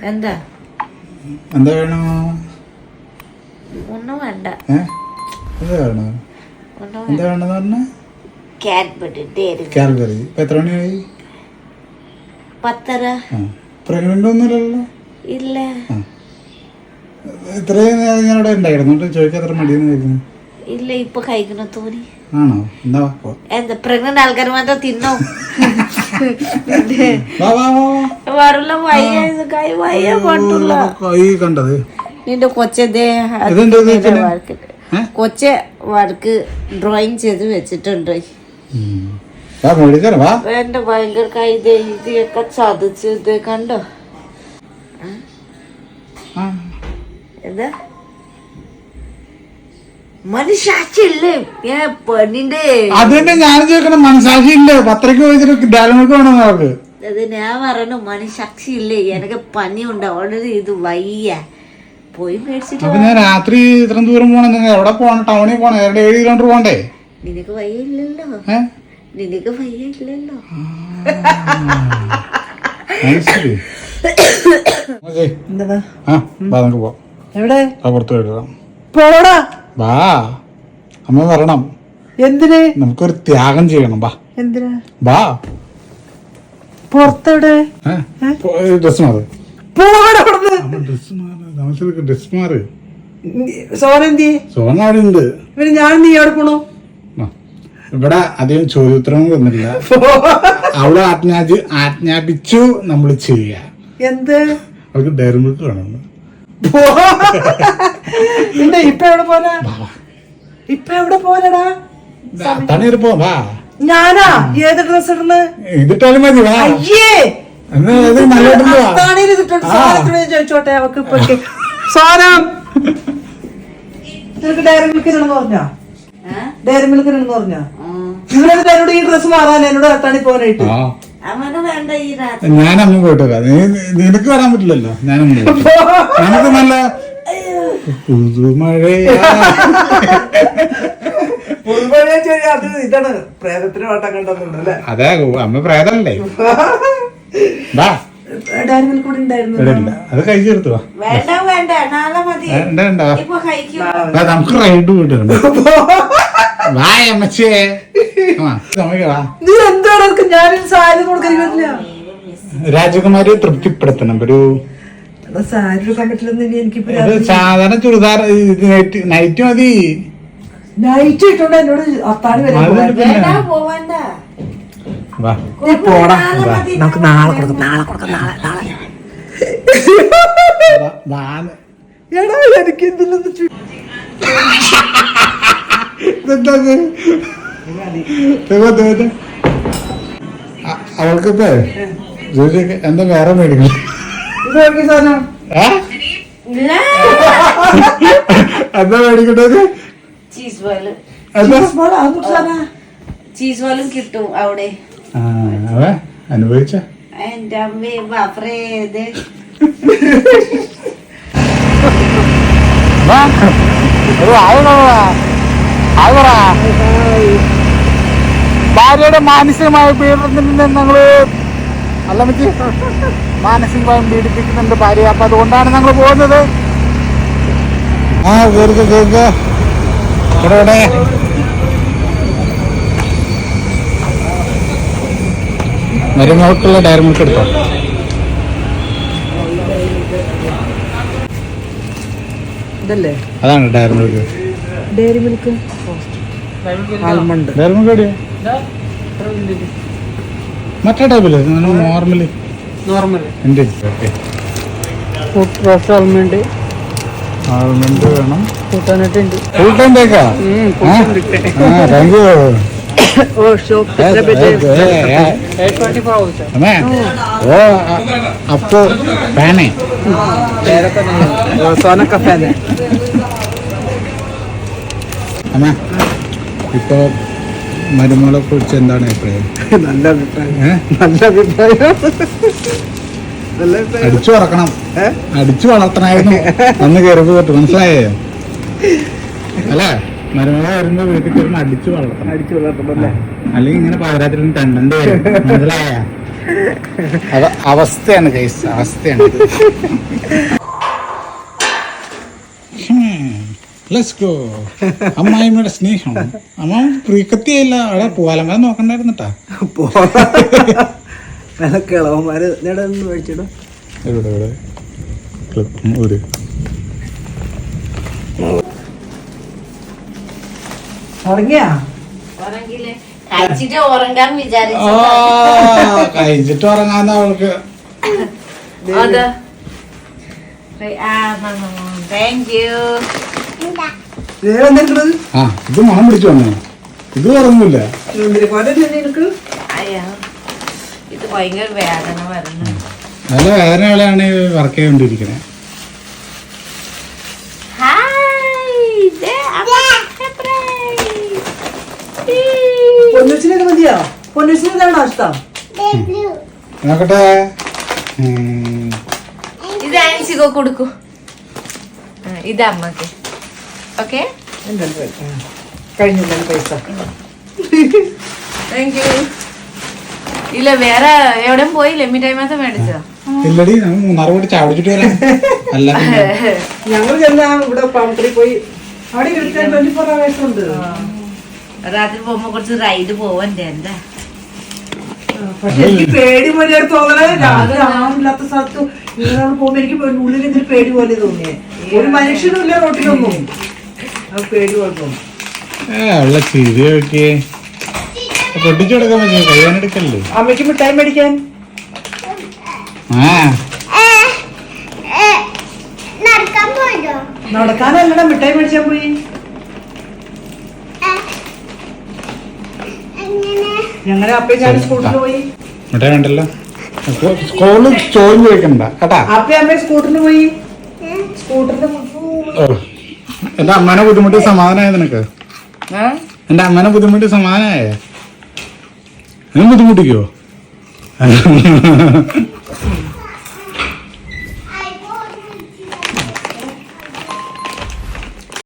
എന്താ എന്താ വേണോ? ഒന്നും വേണ്ട. എന്താ വേണോ? എന്താ വേണ്ടെന്ന് പറഞ്ഞ? കാൽബറി. ഇപ്പൊ എത്ര മണിയായി? 10:30. പ്രഗ്നന്റ് ഒന്നുമില്ലല്ലോ? ഇല്ല. ഇത്രയും നേരം ഞാൻ ഇവിടെ ഉണ്ടായിരുന്നു. ചോദിക്കാൻ എത്ര മടിയെന്ന് കഴിക്കുന്നു? ഇല്ല, ഇപ്പൊ കഴിക്കണ തോന്നി. ആണോ? എന്താ പ്രഗ്നന്റ് ആൾക്കാർ മാത്രം തിന്നോ? കണ്ടത് നിന്റെ കൊച്ചെ വർക്ക് ഡ്രോയിങ് ചെയ്ത് വെച്ചിട്ടുണ്ട്. എന്റെ ഭയങ്കര കൈ ഇതൊക്കെ ചതച്ച് കണ്ടോ? എന്താ മനസാക്ഷിയില്ലേ പെണ്ണിന്റെ? അതന്നെ ഞാൻ ചോദിക്കണം. മനസാക്ഷി ഇല്ലേ? 10:00 പോയിട്ട് ഡയലോഗ് വേണം അവർക്ക്. അത് ഞാൻ പറയണു, മനസാക്ഷി ഇല്ലേ? എനിക്ക് പനിയുണ്ട്, ഓൾറെഡി ഇത് വയ്യ. പോയി മേടിച്ചിട്ട് ഞാൻ രാത്രി ഇത്ര ദൂരം പോണം. എവിടെ പോണം? ടൗണിൽ പോണം. 7 കിലോമീറ്റർ പോണ്ടേ? നിനക്ക് വയ്യല്ലോ. നിനക്ക് വയ്യല്ലോ. എവിടെ പുറത്ത് പോടാ. വാ, അമ്മ വരണം. എന്തിന്? നമുക്കൊരു ത്യാഗം ചെയ്യണം. വാ. എന്തിനാ? വാ. പുറത്തെവിടെ? ഡ്രസ് മാറ്. ഡ്രസ് മാറ്. സോന അവിടെ ഉണ്ട്. ഞാൻ നീ എവിടെ പോണു? ഇവിടെ അധികം ചോദ്യോത്തരങ്ങൾ വന്നില്ല. അവള് ആജ്ഞാപിച്ചു നമ്മൾ ചെയ്യുക. എന്ത്? അവർക്ക് ഡയറി മിൽക്ക് വേണം. ഇപ്പൊ എവിടെ പോനാ? ഇപ്പൊ എവിടെ പോനടാ? തണീർ പോവാ. ഞാനാ ഏത് ഡ്രസ് ഇടണ്? ഇതിട്ടാലും മതി. ചോദിച്ചോട്ടെ അവക്ക്. സാധനം നിനക്ക് ഡയറി മിൽക്ക് ഇടണെന്ന് പറഞ്ഞോ? ഡയറി മിൽക്ക് ഇടണെന്ന് പറഞ്ഞോ? നിങ്ങളെന്താ എന്നോട് ഈ ഡ്രസ് മാറാൻ എന്നോട് തട്ടാണി പോകാനായിട്ട്? ഞാനമ്മ പോയിട്ട് വരാം. നിനക്ക് വരാൻ പറ്റില്ലല്ലോ. ഞാനമ്മ നമുക്ക് നല്ല പുതുമഴയാ. ഇതാണ് പ്രേതത്തിന് വട്ടം കണ്ടല്ലേ? അതെ, അമ്മ പ്രേതല്ലേ? അത് കഴിച്ചെടുത്തു. നമുക്ക് റൈഡ് പോയിട്ടുണ്ട്. രാജകുമാരിയെ തൃപ്തിപ്പെടുത്തണം. ഒരു സാധാരണ ചുരിദാർ നൈറ്റ് മതി. നൈറ്റ് ഇട്ടോണ്ട് എന്നോട് അത്താണി വരെ നമുക്ക് നാളെ കൊടുക്കാം. എനിക്ക് എന്തില്ലെന്ന് അവൾക്കിപ്പോ എന്താ വേറെ മേടിക്കണം? എന്താ മേടിക്കണ്ടത്? ചീസ് ബോളും കിട്ടും അവിടെ. അനുഭവിച്ച എന്റെ അമ്മേ ബാപ്പറേ. ഭാര്യയുടെ മാനസികമായ പീഡനത്തിൽ നിന്ന് ഞങ്ങള് മാനസികമായി പീഡിപ്പിക്കുന്നുണ്ട് ഭാര്യ. അപ്പൊ അതുകൊണ്ടാണ് ഞങ്ങൾ പോകുന്നത്. ഇവിടെ മരുമകൾക്കുള്ള ഡയറി മിൽക്ക് എടുത്തോ? അതാണ് Dairy Milk. Dairy Milk Dairy Milk എവിടെയാ? മറ്റേ ടൈപ്പില്ലേ? നോർമൽ ഉണ്ട്. ആൽമണ്ട് വേണം. ഫുൾ ടൈം ബേക്കാ? Thank you. आपको फैन है? सोना का फैन है. അമ്മ ഇപ്പൊ മരുമകളെ കുറിച്ച് എന്താണ് അഭിപ്രായം? നല്ല അഭിപ്രായം. അടിച്ചു വളർക്കണം, അടിച്ചു വളർത്തണായിരുന്നു. അന്ന് കയറിപ്പ് കേട്ടു. മനസ്സിലായോ? അല്ലേ? മരുമകളെ വരുമ്പോ വീട്ടിൽ കയറുമ്പോ അടിച്ചു വളർത്തണം. അല്ലെങ്കിൽ ഇങ്ങനെ പാതിരാത്രി കണ്ടന്റ് വരും. മനസ്സിലായ? അവസ്ഥയാണ് ഗൈസ്, അവസ്ഥയാണ്. Let's go. അമ്മായിമ്മയുടെ സ്നേഹം. അമ്മ പ്രീക്കത്തിയല്ല, അവിടെ പൂവാലമല നോക്കണ്ടായിരുന്നിട്ടാ. കിളവന്മാര് മേടിച്ചിടും. ഉറങ്ങിയാ കഴിച്ചിട്ട് ഉറങ്ങാൻ വിചാരിച്ചു. കഴിച്ചിട്ട് ഉറങ്ങാന്ന് അവൾക്ക്. Thank you. ആ ഇത് മണം പിടിച്ചു വന്നു. ഇത് ഉറങ്ങൂല. അയ്യോ ഇത് ഭയങ്കര വേദന വരുന്നു. നല്ല വേദനകളാണ് വർക്ക് ചെയ്തോണ്ടിരിക്കണേ. പൊന്നുച്ചിനെ മതിയോ? പൊന്നുച്ചിനാണോ ഇഷ്ടം? നോക്കട്ടെ. ഇത് ആൻസിക്കോ കൊടുക്കൂ. ഇത് അമ്മക്ക്. ഓക്കെ കഴിഞ്ഞില്ല പൈസ. Thank you. ഇല്ല വേറെ എവിടെയും പോയില്ലേ? മിഠായി മാത്രം മേടിച്ചോ? ഇല്ലടി, നമ്മൾ മൂന്നാറ് പോയിട്ട് ചാടിച്ചിട്ട് വരാം. അല്ല ഞങ്ങൾ ചെല്ലാം ഇവിടെ പാമ്പടി പോയി. അവിടെ 24 hours ഉണ്ട്. രാത്രി പോകുമ്പോ കുറച്ച് റൈഡ് പോവണ്ടേ? എന്താ പക്ഷെ എനിക്ക് പേടി പോലെ തോന്നണേ. രാവിലെ ആളില്ലാത്ത സ്ഥലത്ത് ഇങ്ങനെ പോകുമ്പോ എനിക്ക് ഉള്ളിൽ എന്തൊരു പേടി പോലെ തോന്നിയേ. ഒരു മനുഷ്യനും ഇല്ല റോട്ടിലൊന്നും. അത് പേടി പോലെ തോന്നും. ഉള്ള ചിരി നോക്കിയേ. പൊട്ടിച്ചു കൊടുക്കാൻ പറ്റും, കയ്യാനെടുക്കല്ലേ. അമ്മയ്ക്ക് മിഠായി മേടിക്കാൻ നടക്കാനല്ലടാ, മിഠായി മേടിച്ചാൻ പോയി. ഞങ്ങളെ അപ്പയും ഞാൻ സ്കൂട്ടറിൽ പോയി. മിഠായി വേണ്ടല്ലോ. സ്കൂളിൽ ചോദ്യം ചോദിക്കണ്ട കേട്ടാ. അപ്പയും അമ്മയും സ്കൂട്ടറിന് പോയി. സ്കൂട്ടറിന് എന്റെ അമ്മേനെ ബുദ്ധിമുട്ടി സമാധാനമായ നിനക്ക്? എന്റെ അമ്മേനെ ബുദ്ധിമുട്ടി സമാധാനമായേ? നീ ബുദ്ധിമുട്ടിക്കോ?